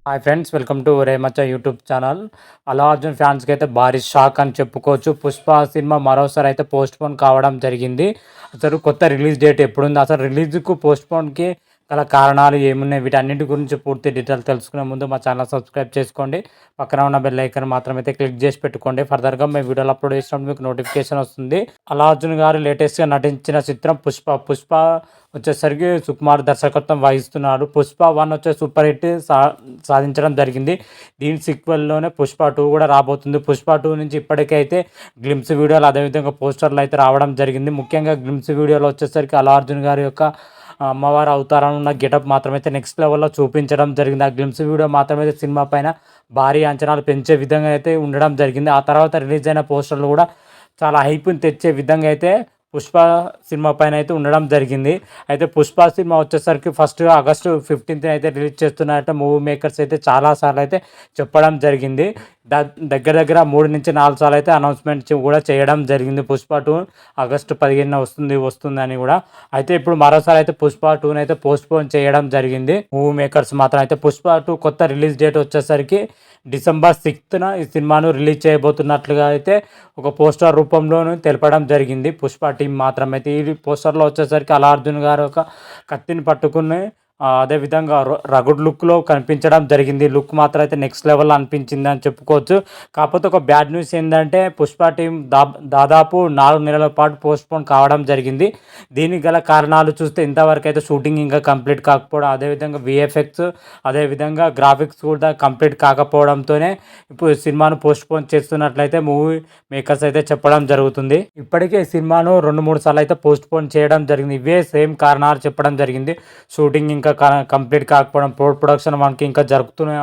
Hi friends, welcome to Remachha YouTube channel. Allu Arjun ఫ్యాన్స్కి అయితే భారీ షాక్ అని చెప్పుకోవచ్చు. పుష్ప సినిమా మరోసారి అయితే పోస్ట్ పోన్ కావడం జరిగింది. అసలు కొత్త రిలీజ్ డేట్ ఎప్పుడుంది, అసలు రిలీజ్కు పోస్ట్ పోన్కి గల కారణాలు ఏమున్నాయి, వీటన్నిటి గురించి పూర్తి డీటెయిల్ తెలుసుకునే ముందు మా ఛానల్ సబ్స్క్రైబ్ చేసుకోండి. పక్కన ఉన్న బెల్ ఐకాన్ మాత్రం అయితే క్లిక్ చేసి పెట్టుకోండి. ఫర్దర్గా మేము వీడియోలు అప్లోడ్ చేసినప్పుడు మీకు నోటిఫికేషన్ వస్తుంది. అల్లు అర్జున్ గారు లేటెస్ట్గా నటించిన చిత్రం పుష్ప వచ్చేసరికి సుకుమార్ దర్శకత్వం వహిస్తున్నాడు. పుష్ప 1 వచ్చే సూపర్ హిట్ సాధించడం జరిగింది. దీని సీక్వెల్లోనే పుష్ప 2 కూడా రాబోతుంది. పుష్ప 2 నుంచి ఇప్పటికైతే గ్లిమ్స్ వీడియోలు, అదేవిధంగా పోస్టర్లు అయితే రావడం జరిగింది. ముఖ్యంగా గ్లిమ్స్ వీడియోలో వచ్చేసరికి అల్లు అర్జున్ గారి యొక్క అమ్మవారు అవతారం ఉన్న గెటప్ మాత్రమైతే నెక్స్ట్ లెవెల్లో చూపించడం జరిగింది. ఆ గ్లిమ్స్ వీడియో మాత్రమైతే సినిమా పైన భారీ అంచనాలు పెంచే విధంగా అయితే ఉండడం జరిగింది. ఆ తర్వాత రిలీజ్ అయిన పోస్టర్లు కూడా చాలా హైప్ని తెచ్చే విధంగా అయితే పుష్ప సినిమా పైన అయితే ఉండడం జరిగింది. అయితే పుష్ప సినిమా వచ్చేసరికి ఫస్ట్ ఆగస్టు 15th అయితే రిలీజ్ చేస్తున్నారంటే మూవీ మేకర్స్ అయితే చాలాసార్లు అయితే చెప్పడం జరిగింది. దగ్గర 3 నుంచి 4 సార్లు అయితే అనౌన్స్మెంట్ కూడా చేయడం జరిగింది. పుష్ప 2 ఆగస్టు 15న వస్తుందని కూడా. అయితే ఇప్పుడు మరోసారి అయితే పుష్ప 2 అయితే పోస్ట్ పోన్ చేయడం జరిగింది మూవీ మేకర్స్ మాత్రం. అయితే పుష్ప 2 కొత్త రిలీజ్ డేట్ వచ్చేసరికి డిసెంబర్ 6న ఈ సినిమాను రిలీజ్ చేయబోతున్నట్లుగా అయితే ఒక పోస్టర్ రూపంలోనూ తెలపడం జరిగింది పుష్ప టీం మాత్రం. అయితే ఈ పోస్టర్లో వచ్చేసరికి అల్లు అర్జున్ గారు ఒక కత్తిని పట్టుకుని అదేవిధంగా రగుడ్ లుక్లో కనిపించడం జరిగింది. లుక్ మాత్రం అయితే నెక్స్ట్ లెవెల్ అనిపించింది అని చెప్పుకోవచ్చు. కాకపోతే ఒక బ్యాడ్ న్యూస్ ఏంటంటే పుష్ప టీం దాదాపు 4 నెలల పాటు పోస్ట్ పోన్ కావడం జరిగింది. దీనికి గల కారణాలు చూస్తే ఇంతవరకు అయితే షూటింగ్ ఇంకా కంప్లీట్ కాకపోవడం, అదేవిధంగా విఎఫ్ఎక్స్, అదేవిధంగా గ్రాఫిక్స్ కూడా కంప్లీట్ కాకపోవడంతోనే ఇప్పుడు సినిమాను పోస్ట్ పోన్ చేస్తున్నట్లయితే మూవీ మేకర్స్ అయితే చెప్పడం జరుగుతుంది. ఇప్పటికే సినిమాను 2-3 సార్లు అయితే పోస్ట్ పోన్ చేయడం జరిగింది. ఇవే సేమ్ కారణాలు చెప్పడం జరిగింది. షూటింగ్ ఇంకా కంప్లీట్ కాకపోవడం, ప్రొడక్షన్ మనకి ఇంకా జరుగుతూనే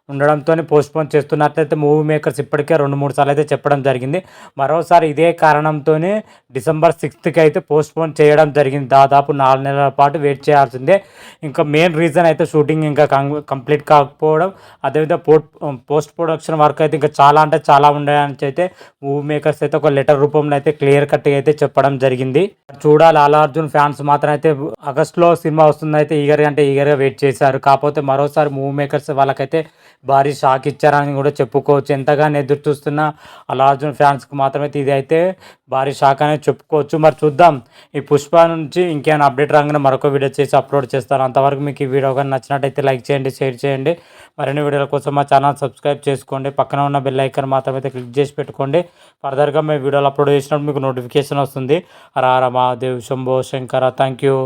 ఉండడంతో పోస్ట్పోన్ చేస్తున్నట్లయితే మూవీ మేకర్స్ ఇప్పటికే 2-3 సార్లు అయితే చెప్పడం జరిగింది. మరోసారి ఇదే కారణంతోనే డిసెంబర్ 6th అయితే పోస్ట్పోన్ చేయడం జరిగింది. దాదాపు 4 నెలల పాటు వెయిట్ చేయాల్సిందే. ఇంకా మెయిన్ రీజన్ అయితే షూటింగ్ ఇంకా కంప్లీట్ కాకపోవడం, అదేవిధంగా పోస్ట్ ప్రొడక్షన్ వర్క్ అయితే ఇంకా చాలా ఉండేదని అయితే మూవీ మేకర్స్ అయితే ఒక లెటర్ రూపంలో అయితే క్లియర్ కట్గా అయితే చెప్పడం జరిగింది. చూడాలి, అల్లు అర్జున్ ఫ్యాన్స్ మాత్రం అయితే ఆగస్టులో సినిమా వస్తుంది అయితే ఈగర్గా వెయిట్ చేశారు. కాకపోతే మరోసారి మూవీ మేకర్స్ వాళ్ళకైతే భారీ షాక్ ఇచ్చారని కూడా చెప్పుకోవచ్చు. ఎంతగానో ఎదురు చూస్తున్న అల్లు అర్జున్ ఫ్యాన్స్కి మాత్రమైతే ఇది అయితే భారీ షాక్ అనేది చెప్పుకోవచ్చు. మరి చూద్దాం, ఈ పుష్ప నుంచి ఇంకేమైనా అప్డేట్ రాగానే మరొక వీడియో చేసి అప్లోడ్ చేస్తాను. అంతవరకు మీకు ఈ వీడియో కానీ నచ్చినట్టయితే లైక్ చేయండి, షేర్ చేయండి. మరిన్ని వీడియోల కోసం మా ఛానల్ సబ్స్క్రైబ్ చేసుకోండి. పక్కన ఉన్న బెల్ ఐకాన్ మాత్రమైతే క్లిక్ చేసి పెట్టుకోండి. ఫర్దర్గా మేము వీడియోలు అప్లోడ్ చేసినప్పుడు మీకు నోటిఫికేషన్ వస్తుంది. హర హర మహాదేవ్, శంభో శంకర. Thank you.